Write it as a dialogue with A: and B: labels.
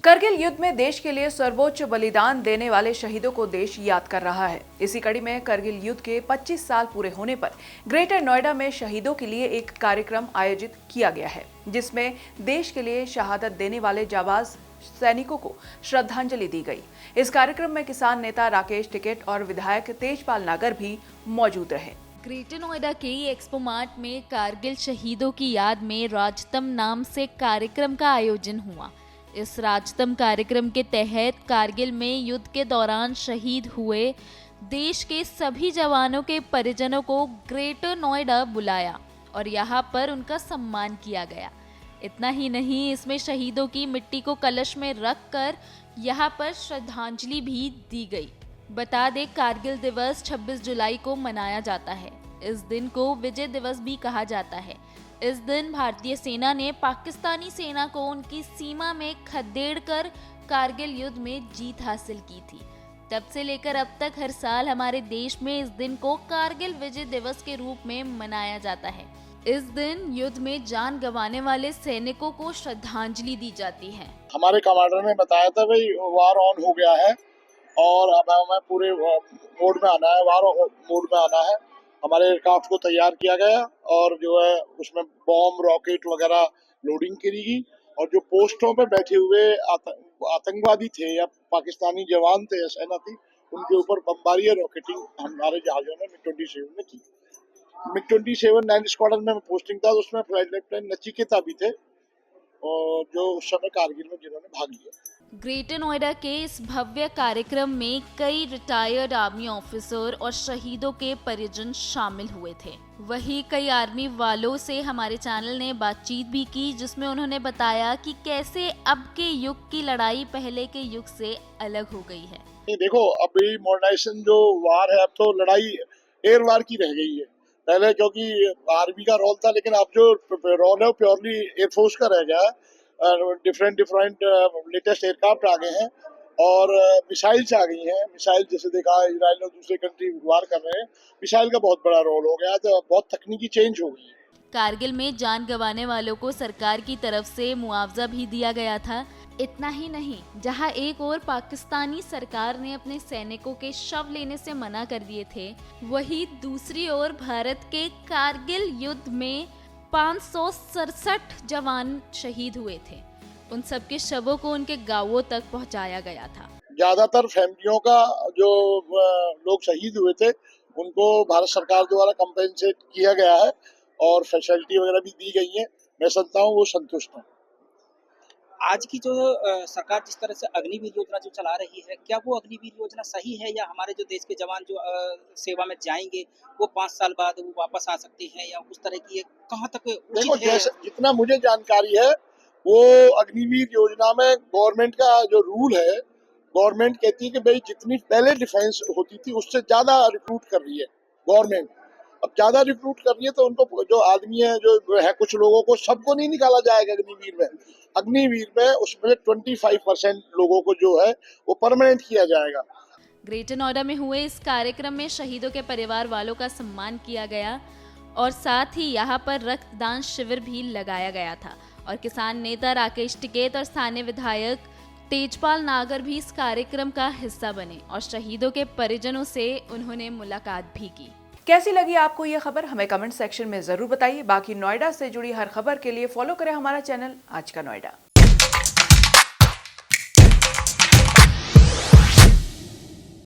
A: करगिल युद्ध में देश के लिए सर्वोच्च बलिदान देने वाले शहीदों को देश याद कर रहा है। इसी कड़ी में करगिल युद्ध के 25 साल पूरे होने पर ग्रेटर नोएडा में शहीदों के लिए एक कार्यक्रम आयोजित किया गया है, जिसमें देश के लिए शहादत देने वाले जाबाज सैनिकों को श्रद्धांजलि दी गई। इस कार्यक्रम में किसान नेता राकेश टिकैत और विधायक तेजपाल नागर भी मौजूद रहे।
B: ग्रेटर नोएडा के एक्सपो मार्ट में कारगिल शहीदों की याद में राजतम नाम से कार्यक्रम का आयोजन हुआ। इस राजतम कार्यक्रम के तहत कारगिल में युद्ध के दौरान शहीद हुए देश के सभी जवानों के परिजनों को ग्रेटर नोएडा बुलाया और यहाँ पर उनका सम्मान किया गया। इतना ही नहीं, इसमें शहीदों की मिट्टी को कलश में रखकर यहाँ पर श्रद्धांजलि भी दी गई। बता दें, कारगिल दिवस 26 जुलाई को मनाया जाता है। इस दिन को विजय दिवस भी कहा जाता है। इस दिन भारतीय सेना ने पाकिस्तानी सेना को उनकी सीमा में खदेड़ कर कारगिल युद्ध में जीत हासिल की थी। तब से लेकर अब तक हर साल हमारे देश में इस दिन को कारगिल विजय दिवस के रूप में मनाया जाता है। इस दिन युद्ध में जान गंवाने वाले सैनिकों को श्रद्धांजलि दी जाती है।
C: हमारे कमांडर ने बताया था भाई वार ऑन हो गया है और अब हमें पूरे मोड में आना है, वार मोड में आना है। हमारे एयरक्राफ्ट को तैयार किया गया और जो है उसमें बॉम्ब रॉकेट वगैरह लोडिंग करेगी और जो पोस्टों पे बैठे हुए आतंकवादी थे या पाकिस्तानी जवान थे या सेना थी, उनके ऊपर बमबारी और रॉकेटिंग हमारे जहाजों ने MiG-27 में की। MiG-27 9 स्क्वाड्रन में पोस्टिंग था, उसमें फ्लाइट लेफ्टिनेंट नचिकेता भी थे और जो उस समय कारगिल में जिन्होंने भाग लिया।
B: ग्रेटर नोएडा के इस भव्य कार्यक्रम में कई रिटायर्ड आर्मी ऑफिसर और शहीदों के परिजन शामिल हुए थे। वहीं कई आर्मी वालों से हमारे चैनल ने बातचीत भी की, जिसमें उन्होंने बताया कि कैसे अब के युग की लड़ाई पहले के युग से अलग हो गई है।
C: देखो, अभी मॉडर्नाइजेशन जो वार है, अब तो लड़ाई एयर वार की रह गई है। पहले क्योंकि आर्मी का रोल था, लेकिन अब जो रोल है वो प्योरली एयरफोर्स का रह गया है। डिफरेंट लेटेस्ट एयरक्राफ्ट आ गए हैं और मिसाइल्स आ गई हैं। मिसाइल जैसे देखा इजराइल और दूसरे कंट्री वार कर रहे हैं, मिसाइल का बहुत बड़ा रोल हो गया, तो बहुत तकनीकी चेंज हो गई है।
B: कारगिल में जान गंवाने वालों को सरकार की तरफ से मुआवजा भी दिया गया था। इतना ही नहीं, जहां एक और पाकिस्तानी सरकार ने अपने सैनिकों के शव लेने से मना कर दिए थे, वहीं दूसरी ओर भारत के कारगिल युद्ध में 567 जवान शहीद हुए थे। उन सबके शवों को उनके गांवों तक पहुंचाया गया था।
C: ज्यादातर फैमिलियों का जो लोग शहीद हुए थे उनको भारत सरकार द्वारा कंपेंसेट किया गया है और फैसिलिटी वगैरह भी दी गई है। मैं समझता हूँ वो संतुष्ट हूँ।
D: आज की जो सरकार जिस तरह से अग्निवीर योजना जो चला रही है, क्या वो अग्निवीर योजना सही है या हमारे जो देश के जवान जो सेवा में जाएंगे वो 5 साल बाद वो वापस आ सकते हैं या उस तरह की कहाँ तक
C: देखो,
D: उचित है?
C: जितना मुझे जानकारी है वो अग्निवीर योजना में गवर्नमेंट का जो रूल है, गवर्नमेंट कहती है कि भाई जितनी पहले डिफेंस होती थी उससे ज्यादा रिक्रूट कर रही है गवर्नमेंट। अब ज्यादा रिक्रूट कर रही है तो उनको जो आदमी है जो है, कुछ लोगों को सबको नहीं निकाला जाएगा अग्निवीर में। अग्निवीर में उसमें 25% लोगों को जो है वो परमानेंट किया जाएगा।
B: ग्रेटर नोएडा में हुए इस कार्यक्रम में शहीदों के परिवार वालों का सम्मान किया गया और साथ ही यहाँ पर रक्तदान शिविर भी लगाया गया था और किसान नेता राकेश टिकैत और स्थानीय विधायक तेजपाल नागर भी इस कार्यक्रम का हिस्सा बने और शहीदों के परिजनों से उन्होंने मुलाकात भी की।
A: कैसी लगी आपको ये खबर, हमें कमेंट सेक्शन में जरूर बताइए। बाकी नोएडा से जुड़ी हर खबर के लिए फॉलो करें हमारा चैनल आज का नोएडा।